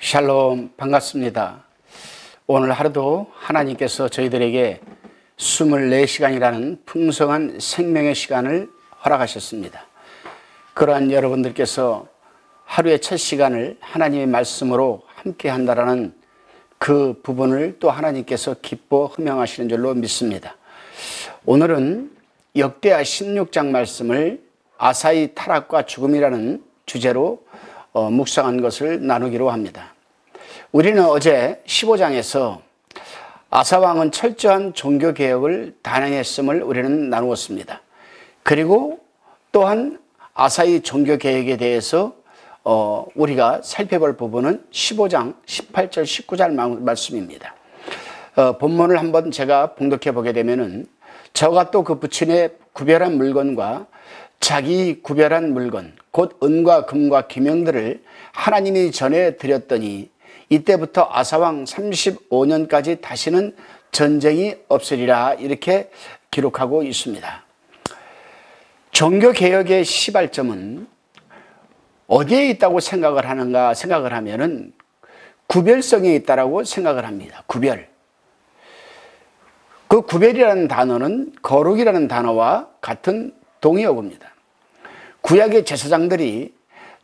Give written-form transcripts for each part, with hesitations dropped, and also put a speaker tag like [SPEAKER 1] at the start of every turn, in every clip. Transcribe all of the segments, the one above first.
[SPEAKER 1] 샬롬, 반갑습니다. 오늘 하루도 하나님께서 저희들에게 24시간이라는 풍성한 생명의 시간을 허락하셨습니다. 그러한 여러분들께서 하루의 첫 시간을 하나님의 말씀으로 함께 한다라는 그 부분을 또 하나님께서 기뻐 흠명하시는 줄로 믿습니다. 오늘은 역대하 16장 말씀을 아사의 타락과 죽음이라는 주제로 묵상한 것을 나누기로 합니다. 우리는 어제 15장에서 아사왕은 철저한 종교개혁을 단행했음을 우리는 나누었습니다. 그리고 또한 아사의 종교개혁에 대해서 우리가 살펴볼 부분은 15장 18절 19절 말씀입니다. 본문을 한번 제가 봉독해 보게 되면은 저가 또 그 부친의 구별한 물건과 자기 구별한 물건 곧 은과 금과 기명들을 하나님이 전해 드렸더니 이때부터 아사왕 35년까지 다시는 전쟁이 없으리라 이렇게 기록하고 있습니다. 종교개혁의 시발점은 어디에 있다고 생각을 하는가 생각을 하면은 구별성에 있다라고 생각을 합니다. 구별. 그 구별이라는 단어는 거룩이라는 단어와 같은 동의어구입니다. 구약의 제사장들이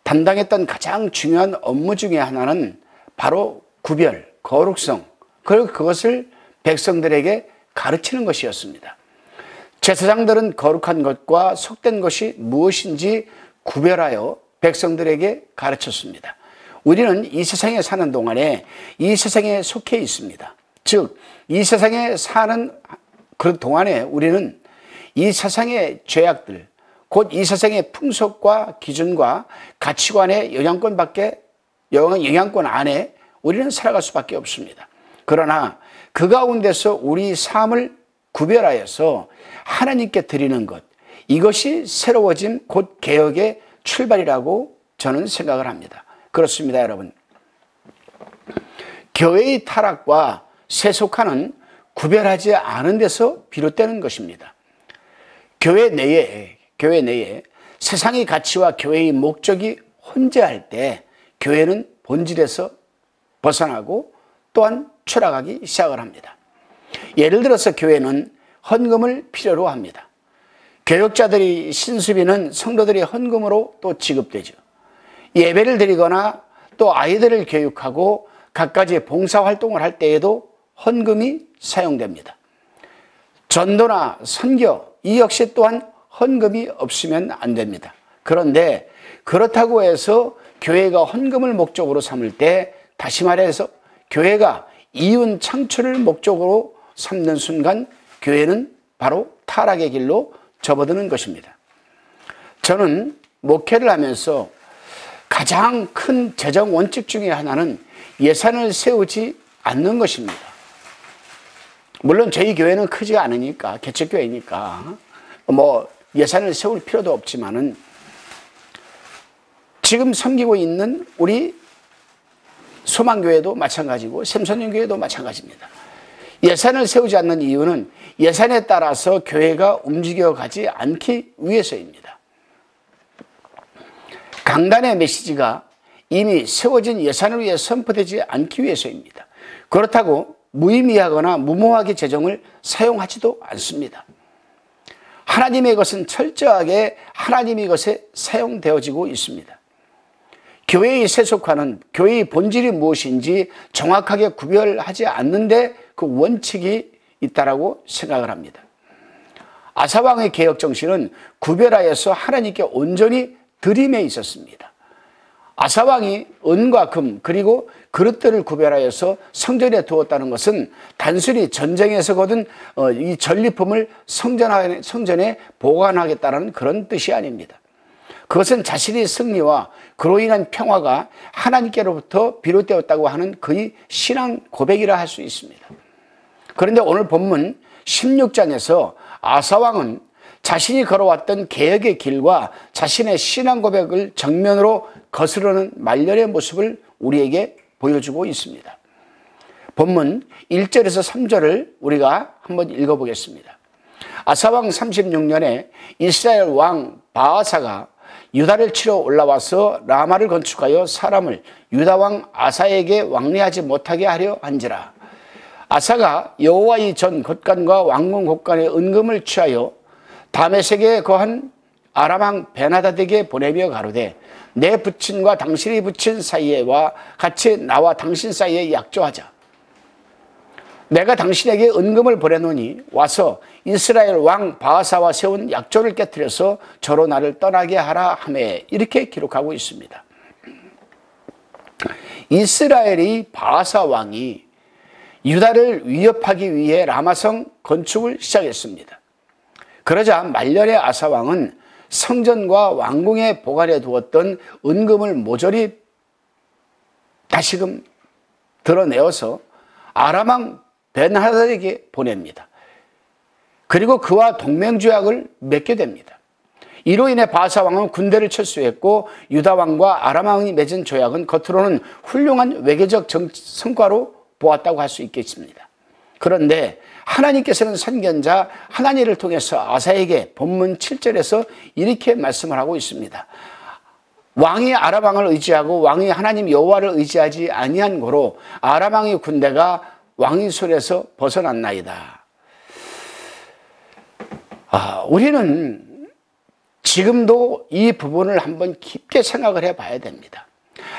[SPEAKER 1] 담당했던 가장 중요한 업무 중에 하나는 바로 구별, 거룩성, 그리고 그것을 백성들에게 가르치는 것이었습니다. 제사장들은 거룩한 것과 속된 것이 무엇인지 구별하여 백성들에게 가르쳤습니다. 우리는 이 세상에 사는 동안에 이 세상에 속해 있습니다. 즉, 이 세상에 사는 그 동안에 우리는 이 세상의 죄악들, 곧 이 세상의 풍속과 기준과 가치관의 영향권 안에 우리는 살아갈 수밖에 없습니다. 그러나 그 가운데서 우리 삶을 구별하여서 하나님께 드리는 것, 이것이 새로워짐 곧 개혁의 출발이라고 저는 생각을 합니다. 그렇습니다, 여러분. 교회의 타락과 세속화는 구별하지 않은 데서 비롯되는 것입니다. 교회 내에 세상의 가치와 교회의 목적이 혼재할 때 교회는 본질에서 벗어나고 또한 추락하기 시작을 합니다. 예를 들어서 교회는 헌금을 필요로 합니다. 교역자들이 신수비는 성도들이 헌금으로 또 지급되죠. 예배를 드리거나 또 아이들을 교육하고 갖가지 봉사활동을 할 때에도 헌금이 사용됩니다. 전도나 선교, 이 역시 또한 헌금이 없으면 안 됩니다. 그런데 그렇다고 해서 교회가 헌금을 목적으로 삼을 때, 다시 말해서 교회가 이윤 창출을 목적으로 삼는 순간 교회는 바로 타락의 길로 접어드는 것입니다. 저는 목회를 하면서 가장 큰 재정 원칙 중에 하나는 예산을 세우지 않는 것입니다. 물론 저희 교회는 크지가 않으니까, 개척교회니까 예산을 세울 필요도 없지만은 지금 섬기고 있는 우리 소망교회도 마찬가지고 샘선연교회도 마찬가지입니다. 예산을 세우지 않는 이유는 예산에 따라서 교회가 움직여가지 않기 위해서입니다. 강단의 메시지가 이미 세워진 예산을 위해 선포되지 않기 위해서입니다. 그렇다고 무의미하거나 무모하게 재정을 사용하지도 않습니다. 하나님의 것은 철저하게 하나님의 것에 사용되어지고 있습니다. 교회의 세속화는 교회의 본질이 무엇인지 정확하게 구별하지 않는데 그 원칙이 있다라고 생각을 합니다. 아사왕의 개혁 정신은 구별하여서 하나님께 온전히 드림에 있었습니다. 아사왕이 은과 금 그리고 그릇들을 구별하여서 성전에 두었다는 것은 단순히 전쟁에서 거둔 이 전리품을 성전에 보관하겠다는 그런 뜻이 아닙니다. 그것은 자신의 승리와 그로 인한 평화가 하나님께로부터 비롯되었다고 하는 그의 신앙 고백이라 할 수 있습니다. 그런데 오늘 본문 16장에서 아사왕은 자신이 걸어왔던 개혁의 길과 자신의 신앙 고백을 정면으로 거스르는 말년의 모습을 우리에게 보여주고 있습니다. 본문 1절에서 3절을 우리가 한번 읽어보겠습니다. 아사왕 36년에 이스라엘 왕 바아사가 유다를 치러 올라와서 라마를 건축하여 사람을 유다왕 아사에게 왕래하지 못하게 하려 한지라. 아사가 여호와의 전 곳간과 왕궁 곳간의 은금을 취하여 다메섹에 거한 아람왕 베나다드에게 보내며 가로되 내 부친과 당신의 부친 사이에와 같이 나와 당신 사이에 약조하자. 내가 당신에게 은금을 보내노니 와서 이스라엘 왕 바하사와 세운 약조를 깨뜨려서 저로 나를 떠나게 하라 하매, 이렇게 기록하고 있습니다. 이스라엘의 바하사 왕이 유다를 위협하기 위해 라마성 건축을 시작했습니다. 그러자 말년의 아사 왕은 성전과 왕궁에 보관해 두었던 은금을 모조리 다시금 드러내어서 아람 왕 벤하닷에게 보냅니다. 그리고 그와 동맹조약을 맺게 됩니다. 이로 인해 바하사 왕은 군대를 철수했고 유다 왕과 아람 왕이 맺은 조약은 겉으로는 훌륭한 외교적 성과로 보았다고 할 수 있겠습니다. 그런데 하나님께서는 선견자 하나니를 통해서 아사에게 본문 7절에서 이렇게 말씀을 하고 있습니다. 왕이 아람 왕을 의지하고 왕이 하나님 여호와를 의지하지 아니한 고로 아람 왕의 군대가 왕의 손에서 벗어났나이다. 우리는 지금도 이 부분을 한번 깊게 생각을 해봐야 됩니다.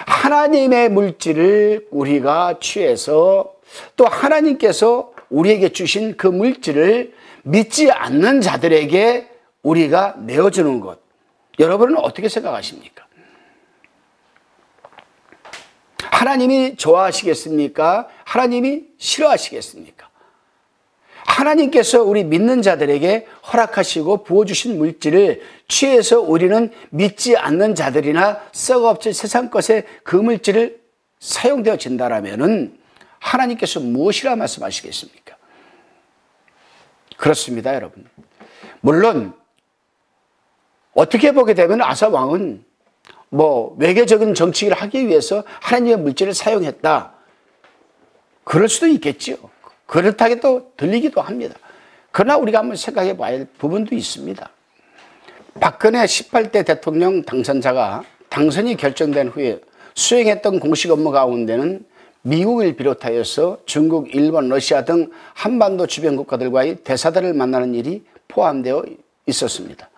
[SPEAKER 1] 하나님의 물질을 우리가 취해서 또 하나님께서 우리에게 주신 그 물질을 믿지 않는 자들에게 우리가 내어주는 것, 여러분은 어떻게 생각하십니까? 하나님이 좋아하시겠습니까? 하나님이 싫어하시겠습니까? 하나님께서 우리 믿는 자들에게 허락하시고 부어주신 물질을 취해서 우리는 믿지 않는 자들이나 썩어없을 세상 것에 그 물질을 사용되어진다라면은 하나님께서 무엇이라 말씀하시겠습니까? 그렇습니다, 여러분. 물론 어떻게 보게 되면 아사 왕은 외교적인 정치를 하기 위해서 하나님의 물질을 사용했다, 그럴 수도 있겠지요. 그렇다게 또 들리기도 합니다. 그러나 우리가 한번 생각해 봐야 할 부분도 있습니다. 박근혜 18대 대통령 당선자가 당선이 결정된 후에 수행했던 공식 업무 가운데는 미국을 비롯하여서 중국, 일본, 러시아 등 한반도 주변 국가들과의 대사들을 만나는 일이 포함되어 있었습니다.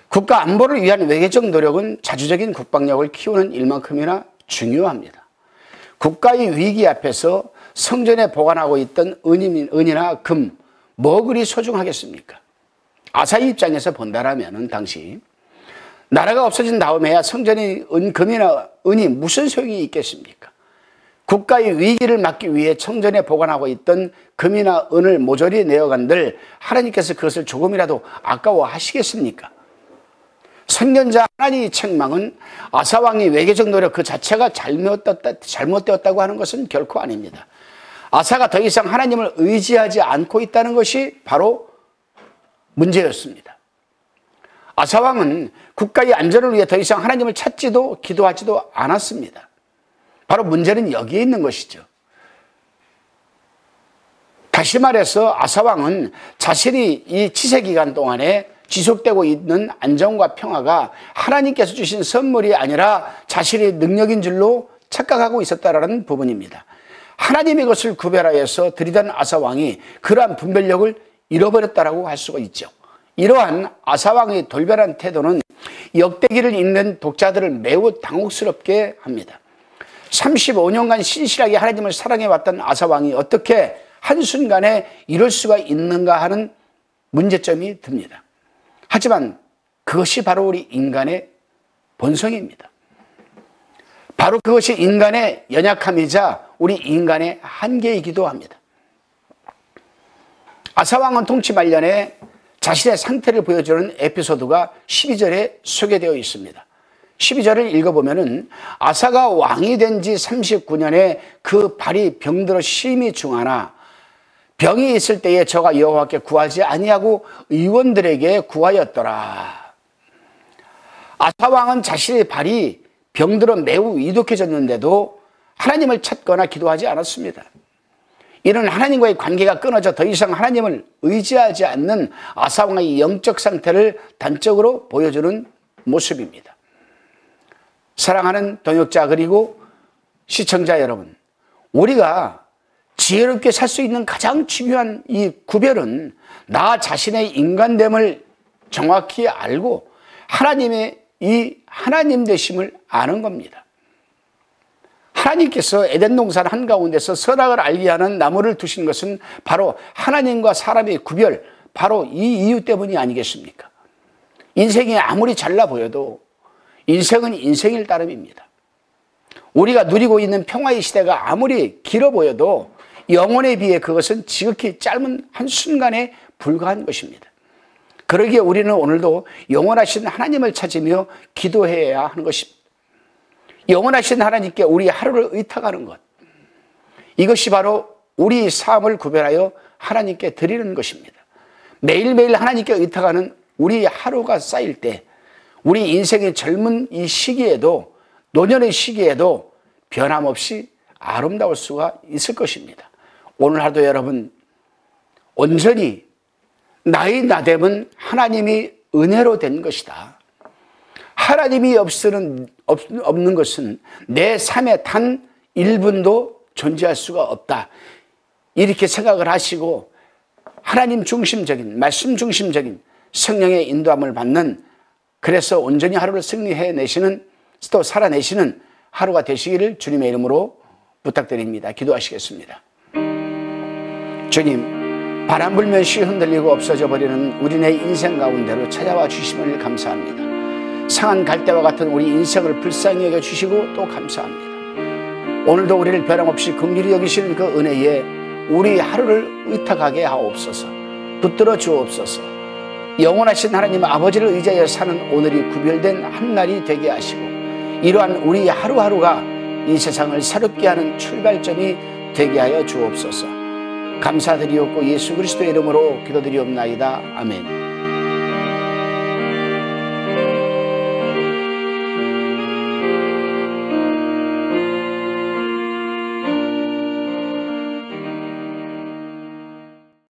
[SPEAKER 1] 국가 안보를 위한 외교적 노력은 자주적인 국방력을 키우는 일만큼이나 중요합니다. 국가의 위기 앞에서 성전에 보관하고 있던 은이나 금, 뭐 그리 소중하겠습니까? 아사의 입장에서 본다라면 당시 나라가 없어진 다음에야 성전의 금이나 은이 무슨 소용이 있겠습니까? 국가의 위기를 막기 위해 성전에 보관하고 있던 금이나 은을 모조리 내어간들 하나님께서 그것을 조금이라도 아까워하시겠습니까? 선견자 하나님의 책망은 아사왕의 외교적 노력 그 자체가 잘못되었다고 하는 것은 결코 아닙니다. 아사가 더 이상 하나님을 의지하지 않고 있다는 것이 바로 문제였습니다. 아사왕은 국가의 안전을 위해 더 이상 하나님을 찾지도 기도하지도 않았습니다. 바로 문제는 여기에 있는 것이죠. 다시 말해서 아사왕은 자신이 이 치세기간 동안에 지속되고 있는 안정과 평화가 하나님께서 주신 선물이 아니라 자신의 능력인 줄로 착각하고 있었다라는 부분입니다. 하나님의 것을 구별하여서 드리던 아사왕이 그러한 분별력을 잃어버렸다라고 할 수가 있죠. 이러한 아사왕의 돌변한 태도는 역대기를 읽는 독자들을 매우 당혹스럽게 합니다. 35년간 신실하게 하나님을 사랑해왔던 아사왕이 어떻게 한순간에 이럴 수가 있는가 하는 문제점이 듭니다. 하지만 그것이 바로 우리 인간의 본성입니다. 바로 그것이 인간의 연약함이자 우리 인간의 한계이기도 합니다. 아사왕은 통치 말년에 자신의 상태를 보여주는 에피소드가 12절에 소개되어 있습니다. 12절을 읽어보면은 아사가 왕이 된 지 39년에 그 발이 병들어 심히 중하나 병이 있을 때에 저가 여호와께 구하지 아니하고 의원들에게 구하였더라. 아사왕은 자신의 발이 병들어 매우 이독해졌는데도 하나님을 찾거나 기도하지 않았습니다. 이는 하나님과의 관계가 끊어져 더 이상 하나님을 의지하지 않는 아사왕의 영적 상태를 단적으로 보여주는 모습입니다. 사랑하는 동역자 그리고 시청자 여러분, 우리가 지혜롭게 살 수 있는 가장 중요한 이 구별은 나 자신의 인간됨을 정확히 알고 하나님의 이 하나님 되심을 아는 겁니다. 하나님께서 에덴 동산 한가운데서 선악을 알게 하는 나무를 두신 것은 바로 하나님과 사람의 구별, 바로 이 이유 때문이 아니겠습니까? 인생이 아무리 잘나 보여도 인생은 인생일 따름입니다. 우리가 누리고 있는 평화의 시대가 아무리 길어 보여도 영혼에 비해 그것은 지극히 짧은 한순간에 불과한 것입니다. 그러기에 우리는 오늘도 영원하신 하나님을 찾으며 기도해야 하는 것입니다. 영원하신 하나님께 우리 하루를 의탁하는 것, 이것이 바로 우리 삶을 구별하여 하나님께 드리는 것입니다. 매일매일 하나님께 의탁하는 우리 하루가 쌓일 때 우리 인생의 젊은 이 시기에도, 노년의 시기에도 변함없이 아름다울 수가 있을 것입니다. 오늘 하루도 여러분 온전히 나의 나됨은 하나님이 은혜로 된 것이다. 하나님이 없는 것은 내 삶에 단 1분도 존재할 수가 없다. 이렇게 생각을 하시고 하나님 중심적인, 말씀 중심적인 성령의 인도함을 받는, 그래서 온전히 하루를 승리해내시는, 또 살아내시는 하루가 되시기를 주님의 이름으로 부탁드립니다. 기도하시겠습니다. 주님, 바람 불면시 흔들리고 없어져 버리는 우리네 인생 가운데로 찾아와 주심을 감사합니다. 상한 갈대와 같은 우리 인생을 불쌍히 여겨주시고 또 감사합니다. 오늘도 우리를 변함없이 긍휼히 여기시는 그 은혜에 우리 하루를 의탁하게 하옵소서. 붙들어 주옵소서. 영원하신 하나님 아버지를 의지하여 사는 오늘이 구별된 한날이 되게 하시고 이러한 우리 하루하루가 이 세상을 새롭게 하는 출발점이 되게 하여 주옵소서. 감사드리옵고 예수 그리스도의 이름으로 기도드리옵나이다. 아멘.